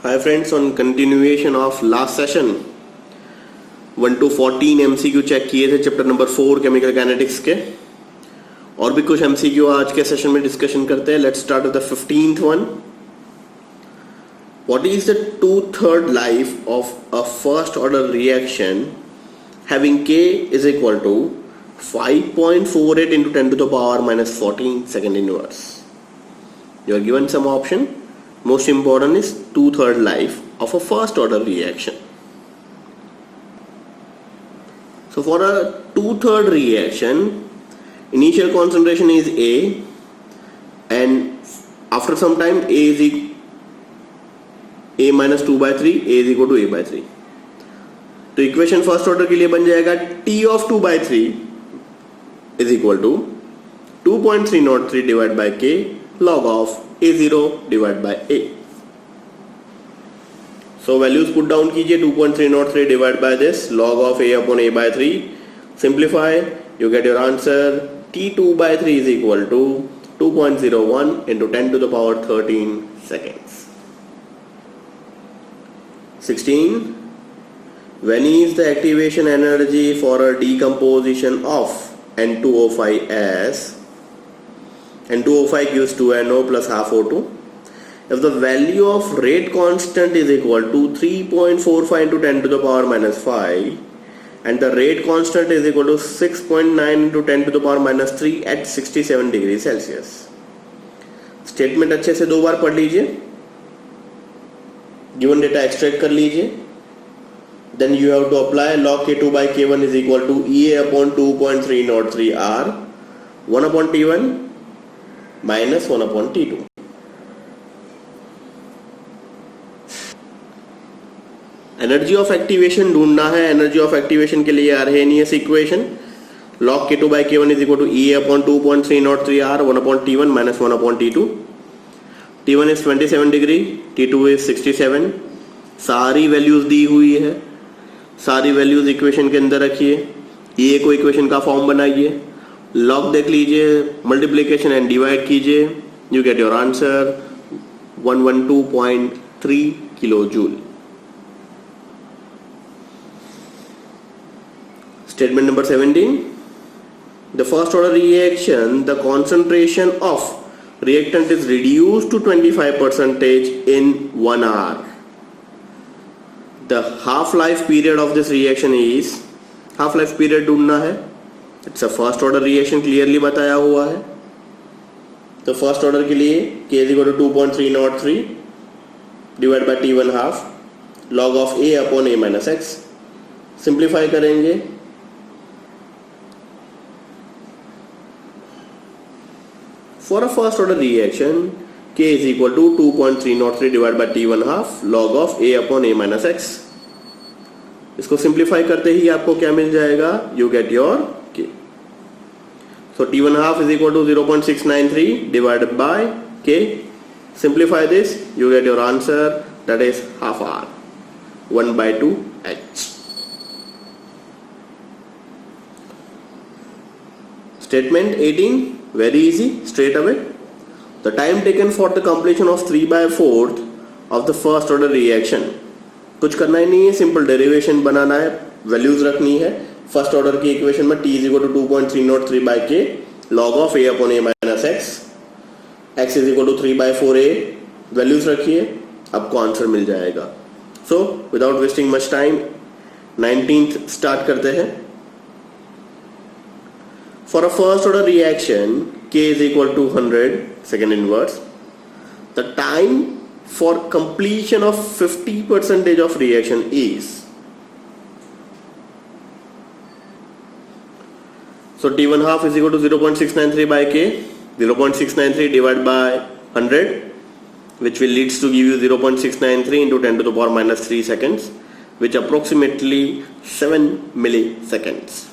Hi friends, on continuation of last session 1 to 14 MCQ check किए थे chapter number 4 chemical kinetics के, और भी कुछ MCQ आज के सेशन में डिस्कशन करते हैं. Let's start with the 15th one. What is the 2/3 life of a first order reaction having K is equal to 5.48 into 10 to the power minus 14 second inverse? You are given some option. Most important is 2/3 life of a first order reaction. So for a 2/3 reaction, initial concentration is A, and after some time A is A minus 2/3, A is equal to A by 3. तो equation first order के लिए बन जाएगा T of 2/3 is equal to 2.303 divided by K log of A0 divided by A. So values put down कीजिए. 2.303 divided by this log of A upon A by 3. Simplify, you get your answer. T2 by 3 is equal to 2.01 into 10 to the power 13 seconds. 16. When is the activation energy for a decomposition of N2O5S? N2O5 gives 2NO plus half O2. If the value of rate constant is equal to 3.45 into 10 to the power minus 5 and the rate constant is equal to 6.9 into 10 to the power minus 3 at 67 degree Celsius. Statement अच्छे से दो बार पढ़ लीजिए, given data extract कर लीजिए. Then you have to apply log K2 by K1 is equal to EA upon 2.303 R 1 upon T1 minus 1 upon T2. Energy of activation ढूंढना है. Energy of activation के लिए Arrhenius equation log K2 by K1 is equal to E upon 2.303 R 1 upon T1 minus 1 upon T2. T1 is 27 degree, T2 is 67. सारी values दी हुई है, सारी values equation के अंदर रखिए. E को इक्वेशन का फॉर्म बनाइए, log देख लीजिए, मल्टीप्लीकेशन एंड डिवाइड कीजिए. You get your answer 112.3 kilo joule. Statement number 17. The first order reaction, the concentration of reactant is reduced to 25% in 1 hour. The half-life period of this reaction is, half-life period ढूंढना है. It's a first order reaction, clearly बताया हुआ है. तो first order के लिए K is equal to 2.303 divided by T1 half log of A upon A minus X. Simplify करेंगे. For a first order reaction, K is equal to 2.303 divided by T1 half log of A upon A minus X. इसको simplify करते ही आपको क्या मिल जाएगा? You get your K. So T1 half is equal to 0.693 divided by K. Simplify this, you get your answer, that is half R, 1 by 2 H. Statement 18. Very easy, straight away. The time taken for the completion of 3/4 of the first order reaction. कुछ करना ही नहीं है, simple derivation बनाना है, values रखनी है. First order की equation में T is equal to 2.303 by K log of A upon A minus X. X is equal to 3/4A. Values रखिए, आपको आंसर मिल जाएगा. So without wasting much time, 19th start करते हैं. For a first order reaction, K is equal to 100 second inverse. The time for completion of 50% of reaction is, so T1 half is equal to 0.693 by K. 0.693 divided by 100, which will leads to give you 0.693 into 10 to the power minus 3 seconds, which approximately 7 milliseconds.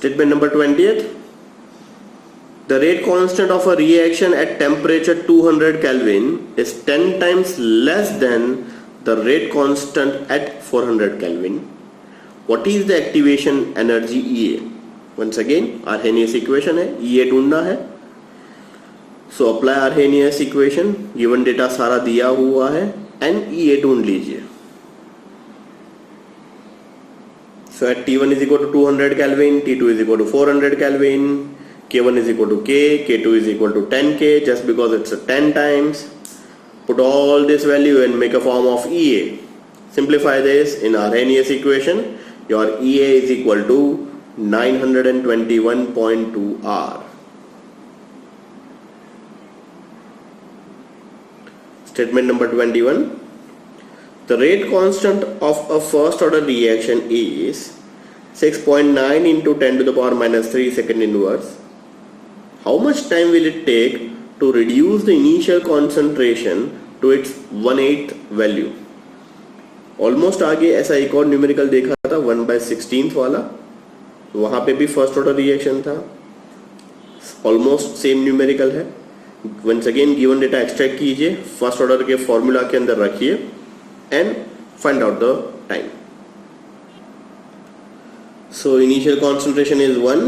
Statement number 20th. The rate constant of a reaction at temperature 200 Kelvin is 10 times less than the rate constant at 400 Kelvin. What is the activation energy EA? Once again, Arrhenius equation है, EA ढूंढना है. So apply Arrhenius equation, given data सारा दिया हुआ है, and EA ढूंढ लीजिए. So at T1 is equal to 200 Kelvin, T2 is equal to 400 Kelvin, K1 is equal to K, K2 is equal to 10K, just because it's a 10 times. Put all this value and make a form of EA. Simplify this in Arrhenius equation. Your EA is equal to 921.2 R. Statement number 21. The rate constant of a first order reaction is 6.9 into 10 to the power minus 3 second inverse. How much time will it take to reduce the initial concentration to its 1/8 value? Almost आगे ऐसा एक और numerical देखा था 1/16 वाला, वहां पे भी फर्स्ट ऑर्डर रिएक्शन था. ऑलमोस्ट सेम न्यूमेरिकल है. Once again given data extract कीजिए, फर्स्ट ऑर्डर के फॉर्मूला के अंदर रखिए and find out the time. So initial concentration is 1.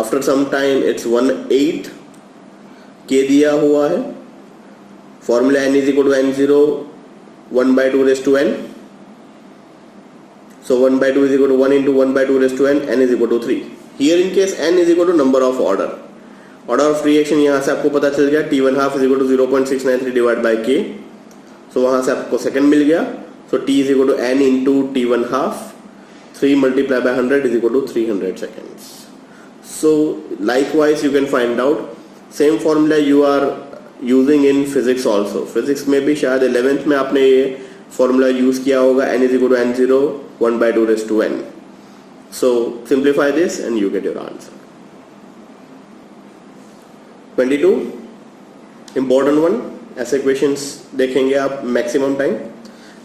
After some time it's 1/8. K दिया हुआ है. Formula n is equal to n0 1/2 raised to n. So 1/2 is equal to 1 into 1/2 raised to n. N is equal to 3. Here in case n is equal to number of order. Order of reaction यहाँ से आपको पता चल गया. T1 half is equal to 0.693 divided by K. तो वहां से आपको सेकंड मिल गया. So T is equal to n into T1 half. 3 multiply by 100 is equal to 300 seconds. So likewise you can find out same formula you are using in physics also. Physics में भी शायद 11th में आपने ये formula use किया होगा. n is equal to n0 1/2 raised to n. So simplify this and you get your answer. 22 important one. ऐसे questions देखेंगे आप maximum time.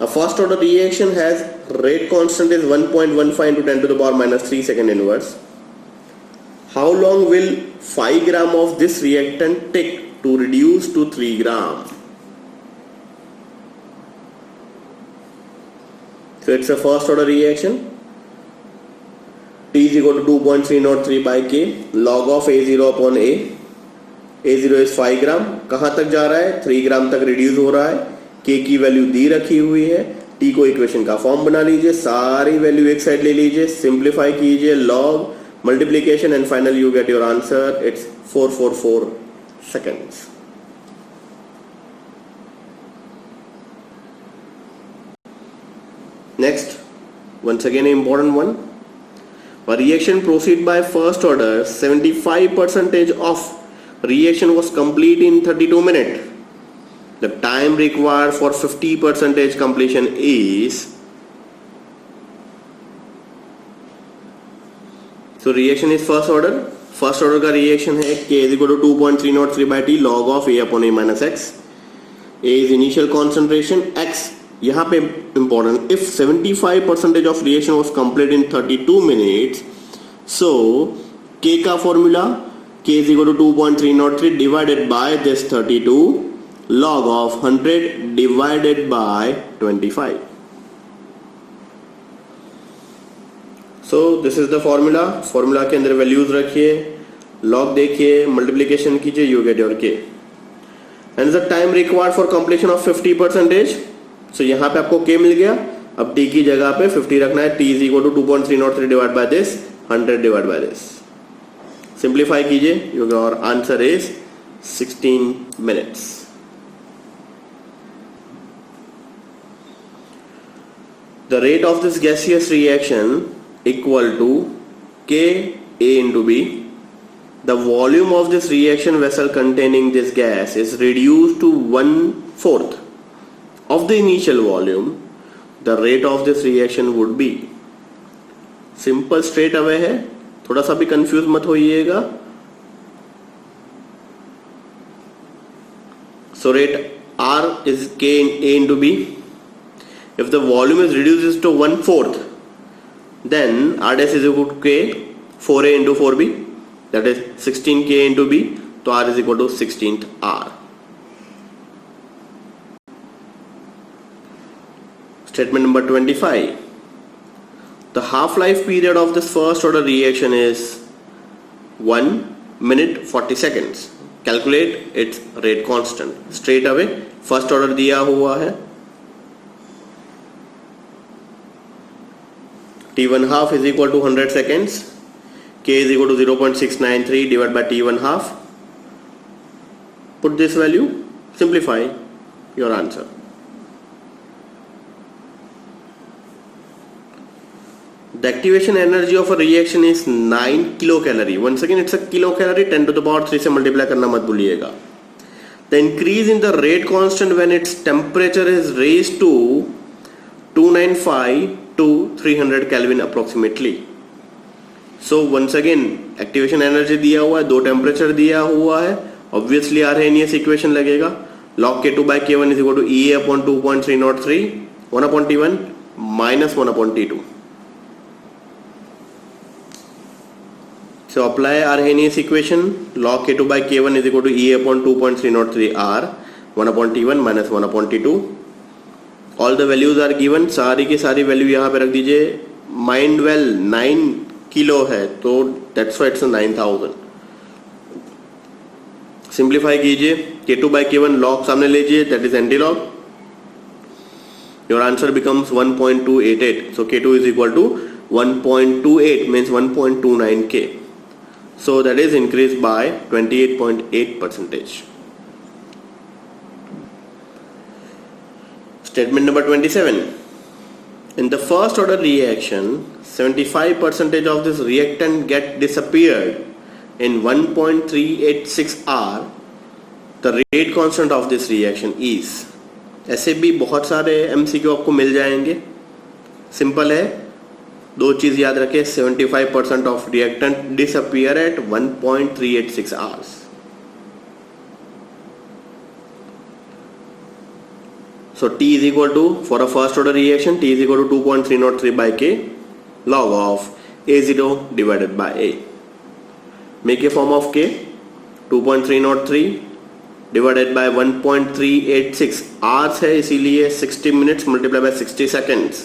A first order reaction has rate constant is 1.15 into 10 to the power minus 3 second inverse. How long will 5 gram of this reactant take to reduce to 3 gram? So it's a first order reaction. T is equal to 2.303 by K log of A0 upon A. A0 is 5 ग्राम. कहां तक जा रहा है? 3 ग्राम तक reduce हो रहा है. K की वैल्यू दी रखी हुई है. T को इक्वेशन का फॉर्म बना लीजिए, सारी वैल्यू एक साइड ले लीजिए, सिंप्लीफाई कीजिए, log multiplication and final you get your answer. It's 444 seconds. Next, once again an important one. A reaction proceed by first order, 75% of reaction was complete in 32 minutes. The time required for 50% completion is, so reaction is first order. First order का reaction है K is equal to 2.303 by T log of A upon A minus X. A is initial concentration. X यहाँ पे important. If 75% of reaction was complete in 32 minutes, so K का formula K is equal to 2.303 divided by this 32 log of 100 divided by 25. So this is the formula. Formula के अंदर values रखिए, log देखिए, multiplication कीजिए, you get your K. And the time required for completion of 50%. So यहाँ पे आपको K मिल गया. अब T की जगह पे 50 रखना है. T is equal to 2.303 divided by this 100 divided by this. Simplify कीजिए, your answer is 16 minutes. The rate of this gaseous reaction equal to K A into B. The volume of this reaction vessel containing this gas is reduced to 1/4 of the initial volume. The rate of this reaction would be. Simple straight away है, थोड़ा सा भी confuse मत होइएगा. So rate R is K in A into B. If the volume is reduced to 1/4, then R dash is equal to K 4A into 4B. That is 16K into B. So R is equal to 16th R. Statement number 25. The half-life period of this first order reaction is 1 minute 40 seconds. Calculate its rate constant straight away. First order दिया हुआ है t1 half is equal to 100 seconds, k is equal to 0.693 divided by t1 half. Put this value, simplify your answer. The activation energy of a reaction is 9 kilocalorie. Once again it's a kilocalorie, 10 to the power 3 से multiply करना मत भूलिएगा. The increase in the rate constant when its temperature is raised to 295 to 300 Kelvin approximately. So once again activation energy दिया हुआ है, दो temperature दिया हुआ है, obviously Arrhenius equation लगेगा. Log K2 by K1 is equal to EA upon 2.303 1 upon T1 minus 1 upon T2. So apply Arrhenius equation. Log K2 by K1 is equal to E upon 2.303 R 1 upon T1 minus 1 upon T2. All the values are given. सारी की सारी value यहाँ पे रख दीजिए. Mind well 9 kilo है तो that's why it's 9000. Simplify कीजिए. K2 by K1 log सामने लीजिए, that is antilog. Your answer becomes 1.288. So K2 is equal to 1.28 means 1.29 K. So that is increased by 28.8%. Statement number 27. In the first order reaction, 75% of this reactant get disappeared in 1.386 R. The rate constant of this reaction is. ऐसे भी बहुत सारे MCQ आपको मिल जाएंगे. Simple है, दो चीज याद रखें. 75% of reactant disappear at 1.386 hours. So T is equal to, for a first order reaction, T is equal to 2.303 by K log of A0 divided by A. Make a form of K. 2.303 divided by 1.386 hours है, इसीलिए 60 minutes multiply by 60 seconds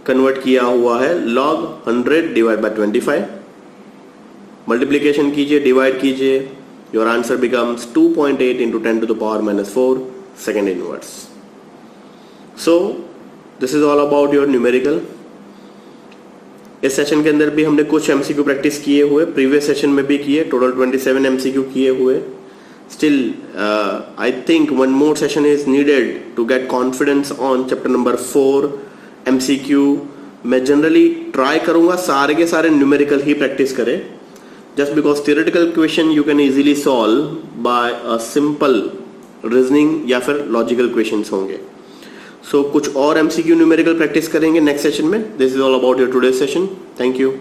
convert किया हुआ है. log 100 divide by 25. Multiplication कीजिए, divide कीजिए. Your answer becomes 2.8 into 10 to the power minus 4 second inverse. So this is all about your numerical. इस session के अंदर भी हमने कुछ एमसीक्यू प्रैक्टिस किए हुए, प्रीवियस सेशन में भी किए. टोटल 27 एमसीक्यू किए हुए. Still, I think one more session is needed to get confidence on chapter number 4 MCQ. मैं जनरली ट्राई करूंगा सारे के सारे न्यूमेरिकल ही प्रैक्टिस करें, just because theoretical question you can easily solve by a simple reasoning या फिर logical questions होंगे. सो कुछ और MCQ न्यूमेरिकल प्रैक्टिस करेंगे नेक्स्ट सेशन में. This is all about your today session. Thank you.